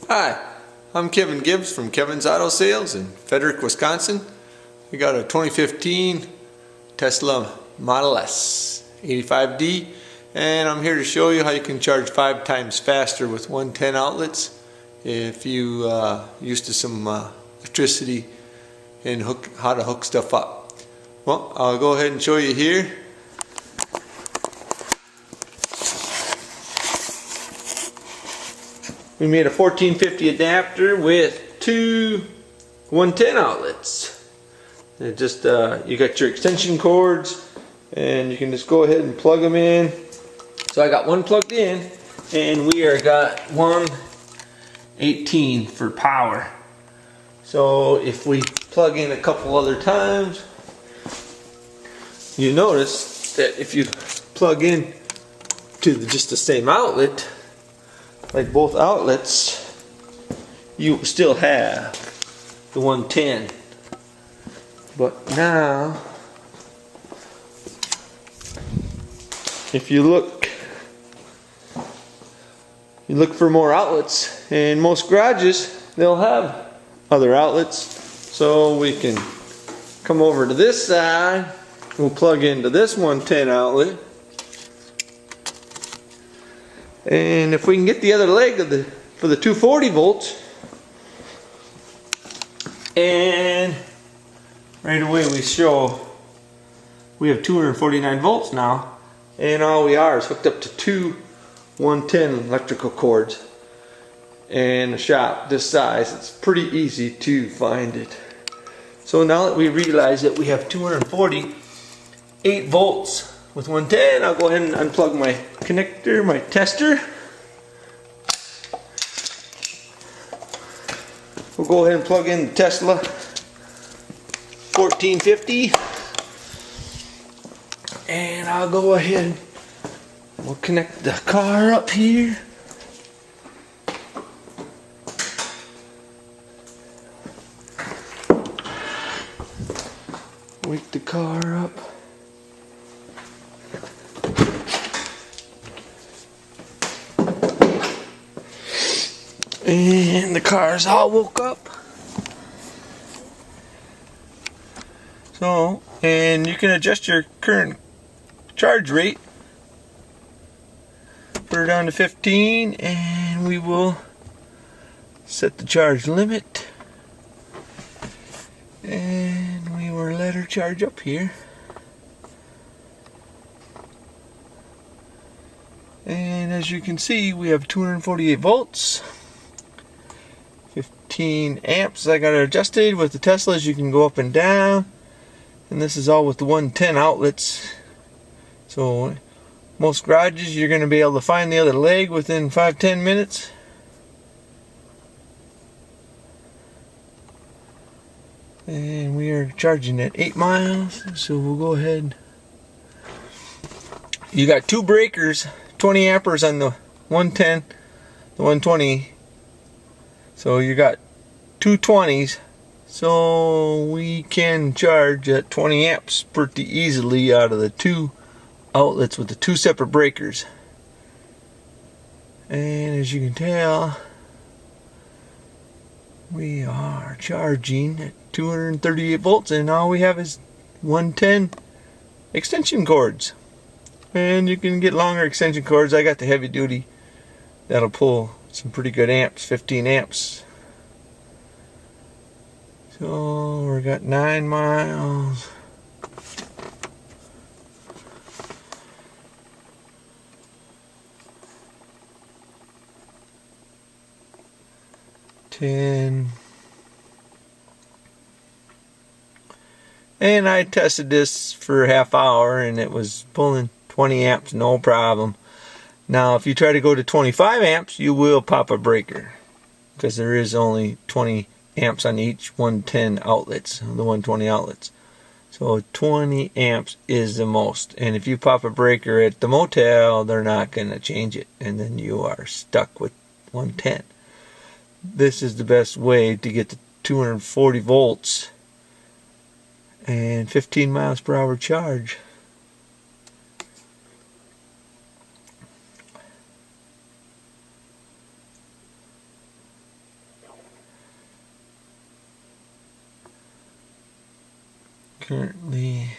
Hi, I'm Kevin Gibbs from Kevin's Auto Sales in Frederick, Wisconsin. We got a 2015 Tesla Model S 85D, and I'm here to show you how you can charge 5 times faster with 110 outlets if you used to some electricity and how to hook stuff up. Well, I'll go ahead and show you here. We made a 1450 adapter with two 110 outlets. It just you got your extension cords, and you can just go ahead and plug them in. So I got one plugged in, and we are got 118 for power. So if we plug in a couple other times, you notice that if you plug in to just the same outlet, like both outlets, you still have the 110. But now, if you look for more outlets, and most garages, they'll have other outlets. So we can come over to this side, we'll plug into this 110 outlet. And if we can get the other leg of for the 240 volts, and right away we have 249 volts now, and all we are is hooked up to two 110 electrical cords. And a shop this size, it's pretty easy to find it. So now that we realize that we have 248 volts with 110, I'll go ahead and unplug my connector, my tester. We'll go ahead and plug in the Tesla 1450. And I'll go ahead and we'll connect the car up here. Wake the car up. And the car's all woke up. So, and you can adjust your current charge rate. Put her down to 15, and we will set the charge limit. And we will let her charge up here. And as you can see, we have 248 volts. 15 amps. I got it adjusted with the Teslas. You can go up and down, and this is all with the 110 outlets. So most garages you're going to be able to find the other leg within 5-10 minutes. And we are charging at 8 miles, so we'll go ahead. You got two breakers, 20 amperes on the 110, the 120. So you got two 20s, so we can charge at 20 amps pretty easily out of the two outlets with the two separate breakers. And as you can tell, we are charging at 238 volts, and all we have is 110 extension cords. And you can get longer extension cords. I got the heavy duty that'll pull some pretty good amps, 15 amps. So we got 9 miles. And I tested this for a half hour, and it was pulling 20 amps no problem. Now if you try to go to 25 amps, you will pop a breaker, because there is only 20 amps on each 110 outlets, the 120 outlets. So 20 amps is the most, and if you pop a breaker at the motel, they're not going to change it, and then you are stuck with 110. This is the best way to get to 240 volts and 15 miles per hour charge. Currently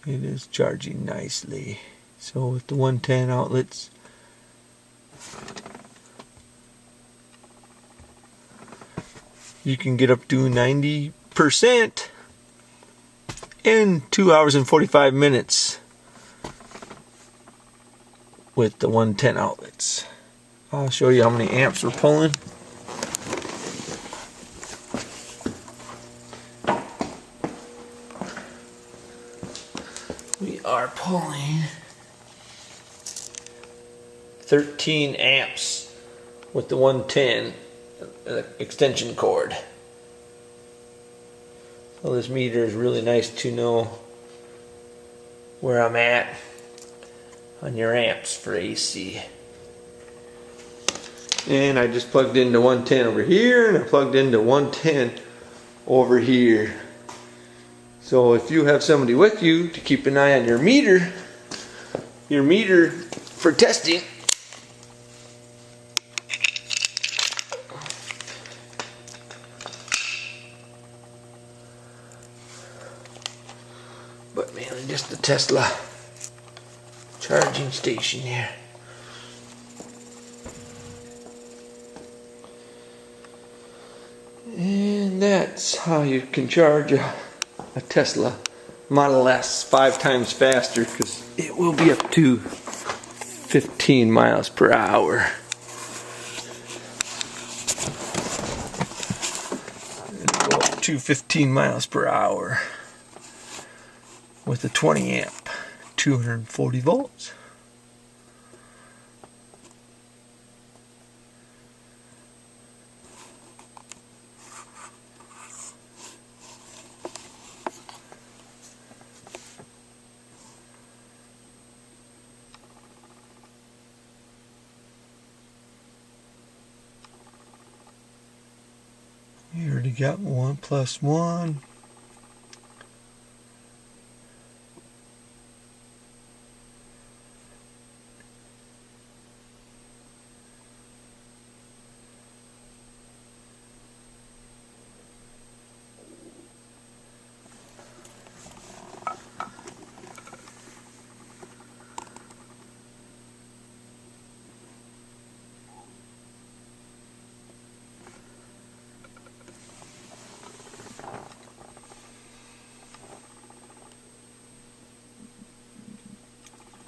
it is charging nicely. So with the 110 outlets, you can get up to 90% in 2 hours and 45 minutes with the 110 outlets. I'll show you how many amps we're pulling. We are pulling 13 amps with the 110 extension cord. So this meter is really nice to know where I'm at on your amps for AC. And I just plugged into 110 over here, and I plugged into 110 over here. So if you have somebody with you to keep an eye on your meter for testing, but mainly just the Tesla charging station here. And that's how you can charge a Tesla Model S 5 times faster, because it will be up to 15 miles per hour. It'll go up to 15 miles per hour with a 20 amp, 240 volts. You already got 1 + 1.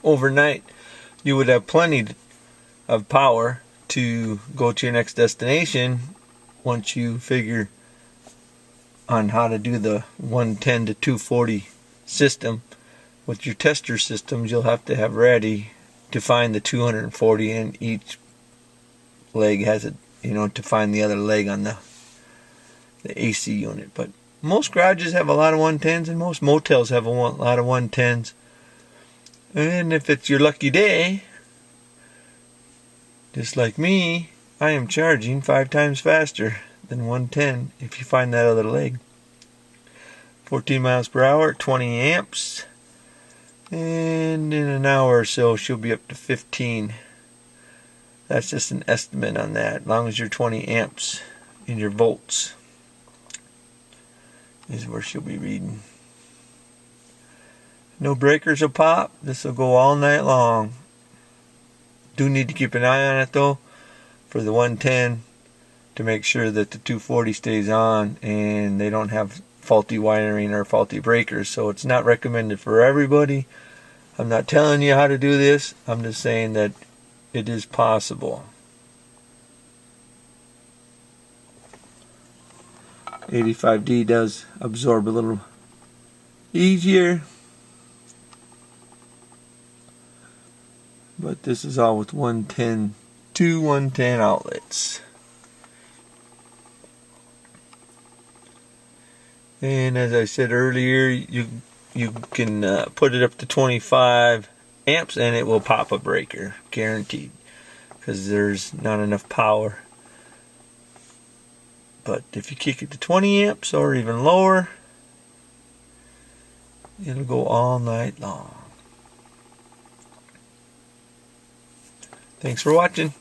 Overnight, you would have plenty of power to go to your next destination once you figure on how to do the 110 to 240 system. With your tester systems, you'll have to have ready to find the 240, and each leg has it, to find the other leg on the AC unit. But most garages have a lot of 110s, and most motels have a lot of 110s. And if it's your lucky day, just like me, I am charging 5 times faster than 110 if you find that other leg. 14 miles per hour, 20 amps. And in an hour or so, she'll be up to 15. That's just an estimate on that. As long as you're 20 amps in your volts is where she'll be reading. No breakers will pop. This will go all night long. Do need to keep an eye on it though for the 110 to make sure that the 240 stays on and they don't have faulty wiring or faulty breakers. So it's not recommended for everybody. I'm not telling you how to do this. I'm just saying that it is possible. 85D does absorb a little easier. But this is all with 110, 2 110 outlets. And as I said earlier, you can put it up to 25 amps and it will pop a breaker, guaranteed, because there's not enough power. But if you kick it to 20 amps or even lower, it'll go all night long. Thanks for watching.